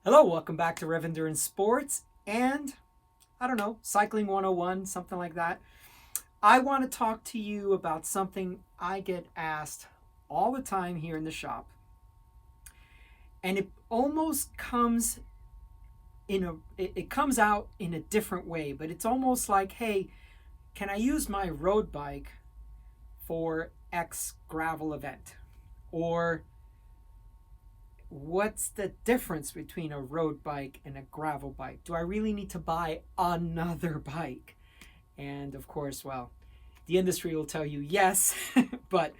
Hello, welcome back to Rev Endurance Sports and I don't know, Cycling 101, something like that. I want to talk to you about something I get asked all the time here in the shop. And it almost comes it comes out in a different way, but it's almost like, "Hey, can I use my road bike for X gravel event?" Or what's the difference between a road bike and a gravel bike? Do I really need to buy another bike? And of course, well, the industry will tell you yes, but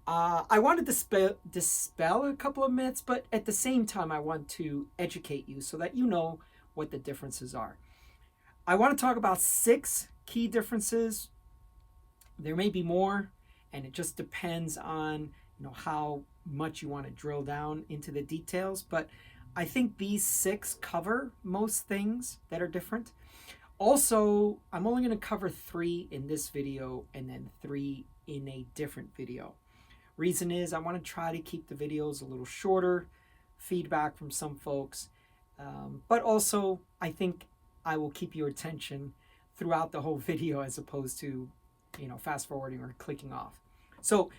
I wanted to dispel a couple of myths, but at the same time, I want to educate you so that you know what the differences are. I want to talk about 6 key differences. There may be more, and it just depends on how much you want to drill down into the details. But I think these 6 cover most things that are different. Also, I'm only going to cover 3 in this video and then 3 in a different video. Reason is I want to try to keep the videos a little shorter, feedback from some folks, but also I think I will keep your attention throughout the whole video as opposed to fast forwarding or clicking off. So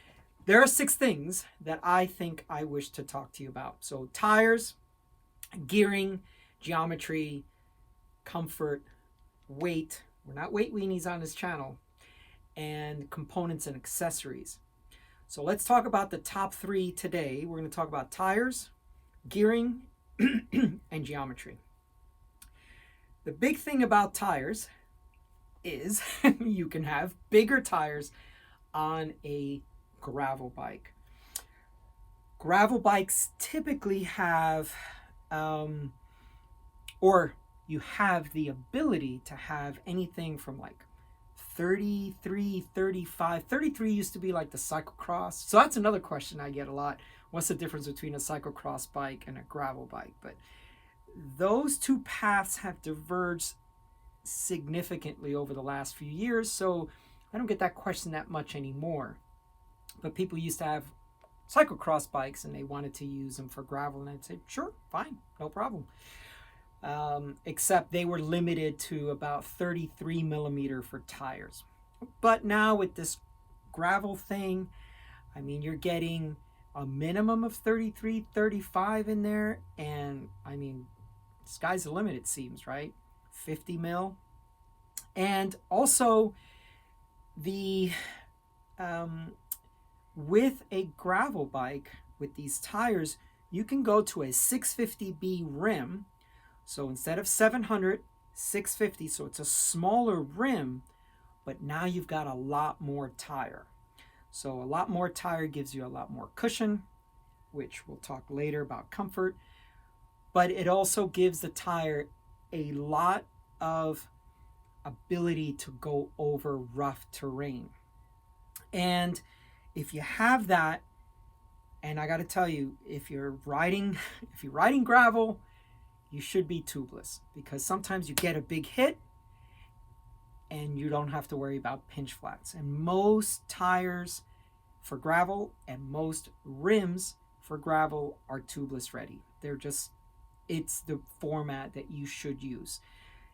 there are 6 things that I think I wish to talk to you about. So tires, gearing, geometry, comfort, weight. We're not weight weenies on this channel. And components and accessories. So let's talk about the top 3 today. We're going to talk about tires, gearing, and geometry. The big thing about tires is you can have bigger tires on a gravel bike. Gravel bikes typically have, or you have the ability to have anything from like 33, 35. 33 used to be like the cyclocross. So that's another question I get a lot. What's the difference between a cyclocross bike and a gravel bike? But those 2 paths have diverged significantly over the last few years. So I don't get that question that much anymore. But people used to have cyclocross bikes and they wanted to use them for gravel. And I'd say, sure, fine, no problem. Except they were limited to about 33 millimeter for tires. But now with this gravel thing, I mean, you're getting a minimum of 33, 35 in there. And I mean, sky's the limit, it seems, right? 50 mil. And also the with a gravel bike with these tires, you can go to a 650B rim. So instead of 700, 650, so it's a smaller rim, but now you've got a lot more tire. So a lot more tire gives you a lot more cushion, which we'll talk later about comfort, but it also gives the tire a lot of ability to go over rough terrain. And if you have that, and I got to tell you, if you're riding gravel, you should be tubeless, because sometimes you get a big hit and you don't have to worry about pinch flats. And most tires for gravel and most rims for gravel are tubeless ready. It's the format that you should use.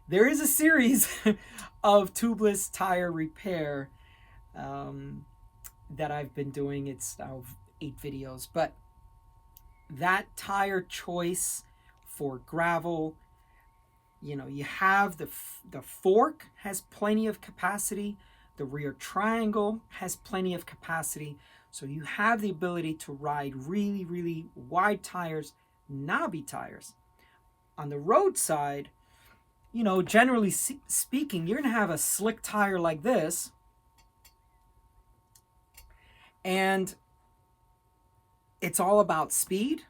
There is a series of tubeless tire repair that I've been doing. It's 8 videos, but that tire choice for gravel, you have the fork has plenty of capacity, the rear triangle has plenty of capacity, so you have the ability to ride really, really wide tires, knobby tires. On the road side, generally speaking, you're going to have a slick tire like this, and it's all about speed,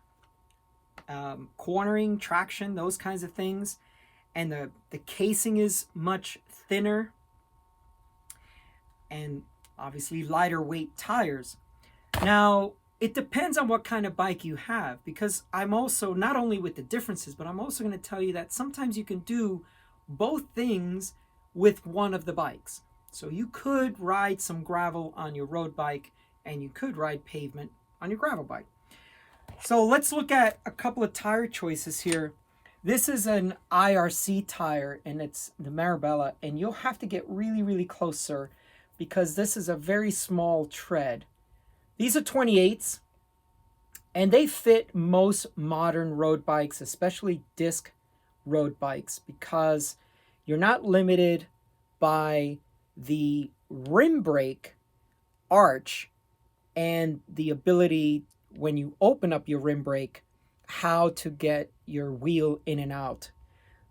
cornering, traction, those kinds of things. And the casing is much thinner and obviously lighter weight tires. Now, it depends on what kind of bike you have, because I'm also, not only with the differences, but I'm also going to tell you that sometimes you can do both things with one of the bikes. So you could ride some gravel on your road bike and you could ride pavement on your gravel bike. So let's look at a couple of tire choices here. This is an IRC tire, and it's the Marabella, and you'll have to get really, really close, sir, because this is a very small tread. These are 28s, and they fit most modern road bikes, especially disc road bikes, because you're not limited by the rim brake arch and the ability, when you open up your rim brake, how to get your wheel in and out.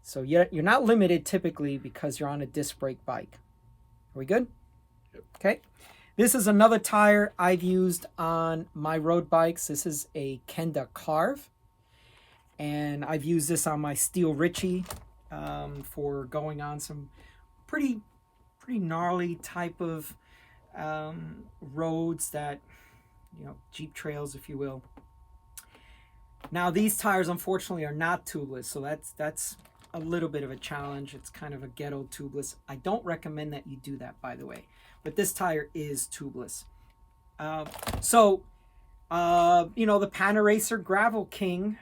So you're not limited typically because you're on a disc brake bike. Are we good? Yep. Okay. This is another tire I've used on my road bikes. This is a Kenda Carve, and I've used this on my Steel Ritchie for going on some pretty gnarly type of roads that, Jeep trails, if you will. Now these tires unfortunately are not tubeless, so that's a little bit of a challenge. It's kind of a ghetto tubeless. I don't recommend that you do that, by the way, but this tire is tubeless. The Panaracer Gravel King,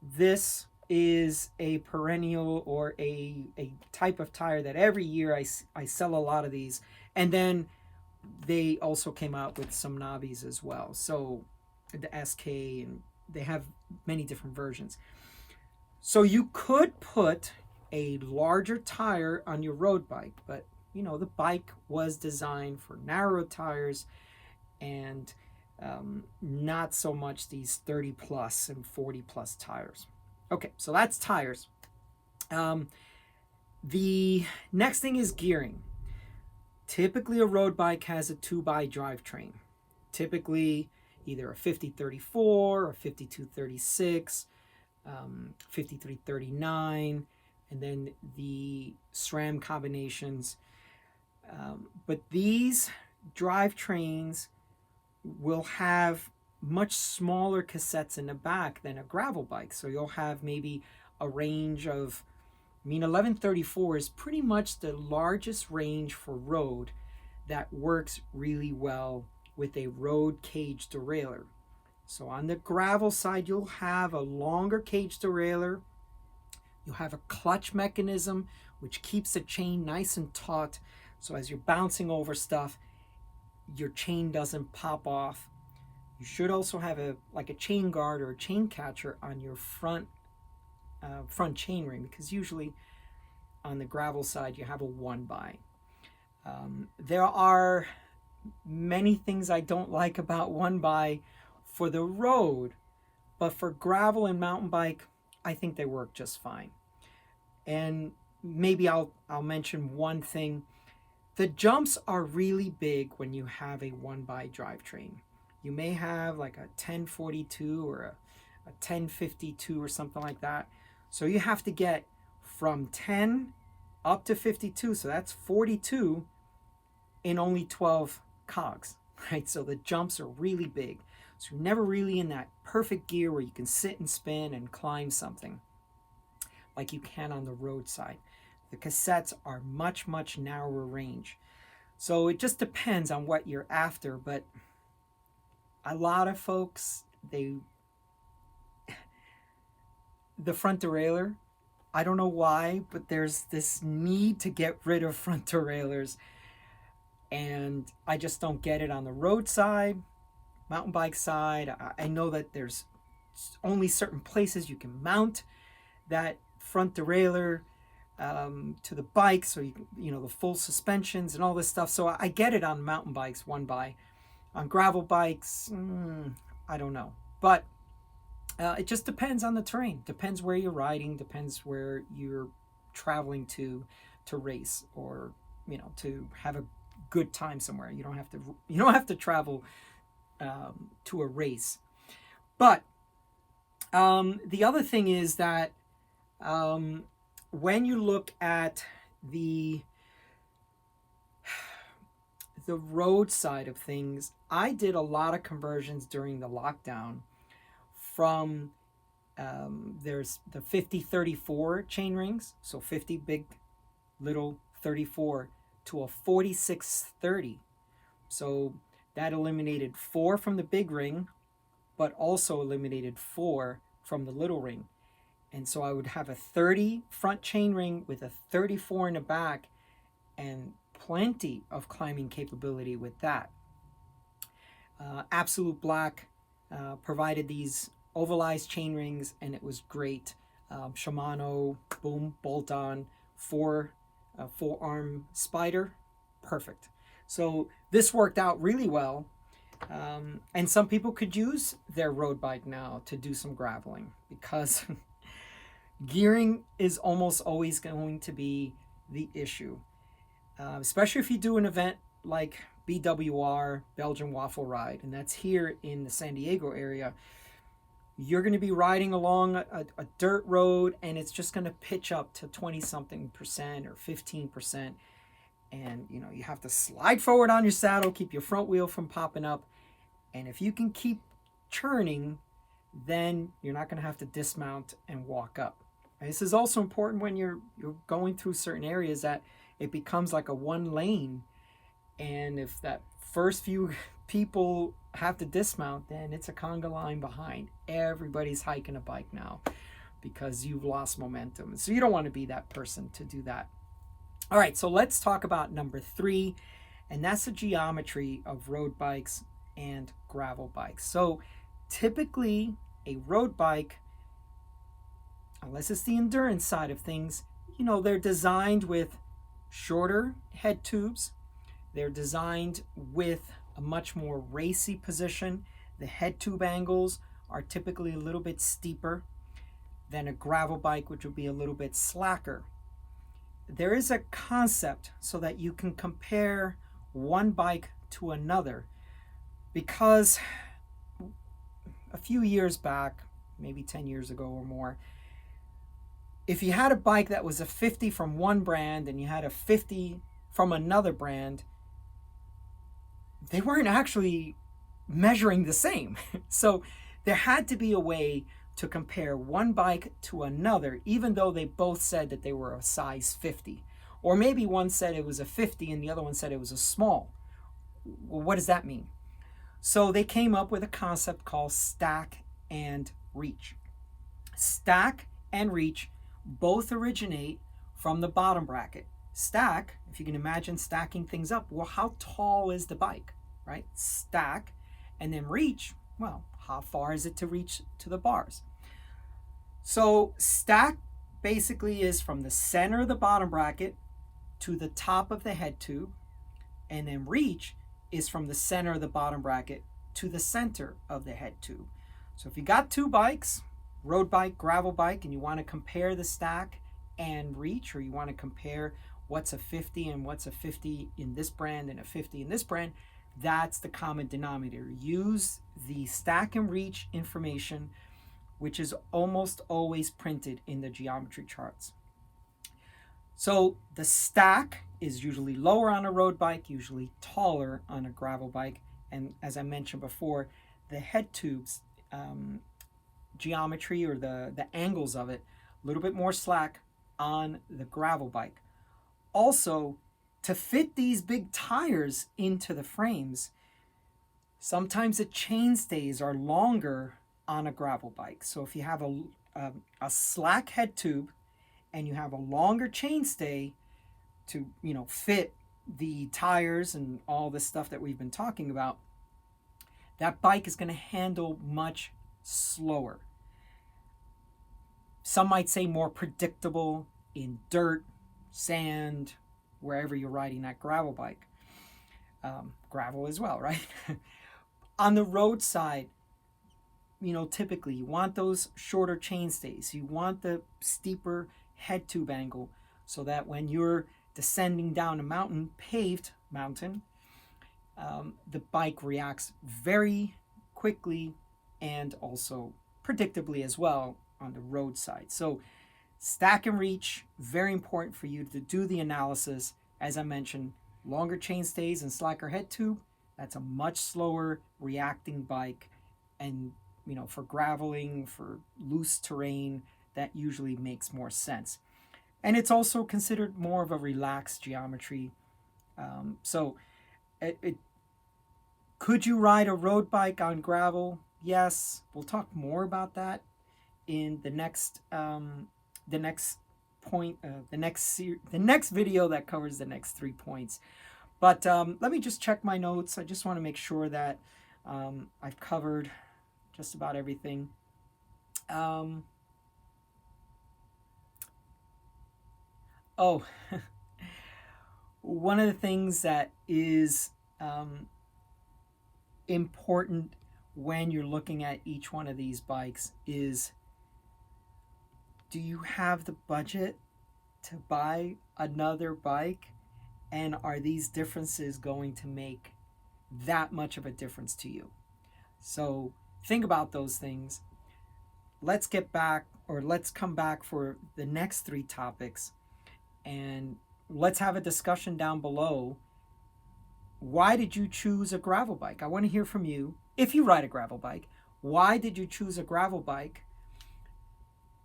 this is a perennial, or a type of tire that every year I sell a lot of these. And then they also came out with some knobbies as well. So the SK, and they have many different versions. So you could put a larger tire on your road bike, but the bike was designed for narrow tires and not so much these 30 plus and 40 plus tires. Okay, so that's tires. The next thing is gearing. Typically a road bike has a 2x drivetrain. Typically either a 5034 or 5236, 5339, and then the SRAM combinations. But these drivetrains will have much smaller cassettes in the back than a gravel bike. So you'll have maybe a range of, 1134 is pretty much the largest range for road that works really well with a road cage derailleur. So on the gravel side, you'll have a longer cage derailleur. You'll have a clutch mechanism, which keeps the chain nice and taut. So as you're bouncing over stuff, your chain doesn't pop off. You should also have a chain guard or a chain catcher on your front chain ring, because usually on the gravel side you have a 1x. There are many things I don't like about 1x for the road, but for gravel and mountain bike, I think they work just fine. And maybe I'll mention one thing. The jumps are really big when you have a 1x drivetrain. You may have like a 1042 or a 1052 or something like that. So you have to get from 10 up to 52. So that's 42 in only 12 cogs, right? So the jumps are really big. So you're never really in that perfect gear where you can sit and spin and climb something like you can on the roadside. The cassettes are much narrower range. So it just depends on what you're after, but a lot of folks, the front derailleur, I don't know why, but there's this need to get rid of front derailleurs, and I just don't get it on the road side, mountain bike side. I know that there's only certain places you can mount that front derailleur to the bike, so the full suspensions and all this stuff. So I get it on mountain bikes, 1x. On gravel bikes, I don't know. But it just depends on the terrain. Depends where you're riding. Depends where you're traveling to race, or to have a good time somewhere. You don't have to travel to a race. But the other thing is that when you look at the road side of things, I did a lot of conversions during the lockdown from there's the 5034 chain rings, so 50 big, little 34, to a 4630. So that eliminated 4 from the big ring, but also eliminated 4 from the little ring. And so I would have a 30 front chainring with a 34 in the back, and plenty of climbing capability with that. Absolute Black provided these ovalized chain rings, and it was great. Shimano, boom, bolt on, four arm spider, perfect. So this worked out really well. And some people could use their road bike now to do some graveling, because gearing is almost always going to be the issue. Especially if you do an event like BWR, Belgian Waffle Ride, and that's here in the San Diego area. You're going to be riding along a dirt road, and it's just going to pitch up to 20-something% or 15%. And, you have to slide forward on your saddle, keep your front wheel from popping up. And if you can keep churning, then you're not going to have to dismount and walk up. And this is also important when you're going through certain areas, that it becomes like a one lane. And if that first few people have to dismount, then it's a conga line behind. Everybody's hiking a bike now because you've lost momentum. So you don't want to be that person to do that. All right, so let's talk about number 3, and that's the geometry of road bikes and gravel bikes. So typically a road bike, unless it's the endurance side of things, they're designed with shorter head tubes. They're designed with a much more racy position. The head tube angles are typically a little bit steeper than a gravel bike, which would be a little bit slacker. There is a concept so that you can compare one bike to another, because a few years back, maybe 10 years ago or more, if you had a bike that was a 50 from one brand and you had a 50 from another brand, they weren't actually measuring the same. So there had to be a way to compare one bike to another, even though they both said that they were a size 50. Or maybe one said it was a 50 and the other one said it was a small. Well, what does that mean? So they came up with a concept called stack and reach. Stack and reach both originate from the bottom bracket. Stack, if you can imagine stacking things up, well, how tall is the bike, right? Stack. And then reach, well, how far is it to reach to the bars? So stack basically is from the center of the bottom bracket to the top of the head tube, and then reach is from the center of the bottom bracket to the center of the head tube. So if you got two bikes, road bike, gravel bike, and you want to compare the stack and reach, or you want to compare what's a 50 and what's a 50 in this brand and a 50 in this brand, that's the common denominator. Use the stack and reach information, which is almost always printed in the geometry charts. So the stack is usually lower on a road bike, usually taller on a gravel bike. And as I mentioned before, the head tubes geometry, or the angles of it, a little bit more slack on the gravel bike. Also, to fit these big tires into the frames, sometimes the chainstays are longer on a gravel bike. So if you have a slack head tube and you have a longer chainstay to fit the tires and all this stuff that we've been talking about, that bike is going to handle much slower. Some might say more predictable in dirt, sand, wherever you're riding that gravel bike. Gravel as well, right? On the road side, typically you want those shorter chainstays. You want the steeper head tube angle so that when you're descending down a paved mountain, the bike reacts very quickly and also predictably as well on the road side. So stack and reach, very important for you to do the analysis. As I mentioned, longer chainstays and slacker head tube, that's a much slower reacting bike. And for graveling, for loose terrain, that usually makes more sense. And it's also considered more of a relaxed geometry. Could you ride a road bike on gravel? Yes, we'll talk more about that in the next point, the next video that covers the next 3 points. But let me just check my notes. I just want to make sure that I've covered just about everything. Oh, one of the things that is important when you're looking at each one of these bikes is, do you have the budget to buy another bike? And are these differences going to make that much of a difference to you? So think about those things. Let's get back, or let's come back for the next 3 topics, and let's have a discussion down below. Why did you choose a gravel bike? I want to hear from you. If you ride a gravel bike, why did you choose a gravel bike?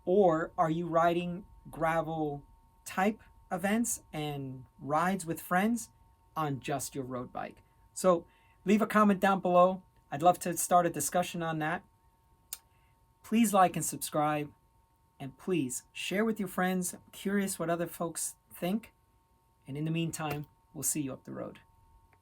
Or are you riding gravel type events and rides with friends on just your road bike? So leave a comment down below. I'd love to start a discussion on that. Please like and subscribe, and please share with your friends. I'm curious what other folks think. And in the meantime, we'll see you up the road.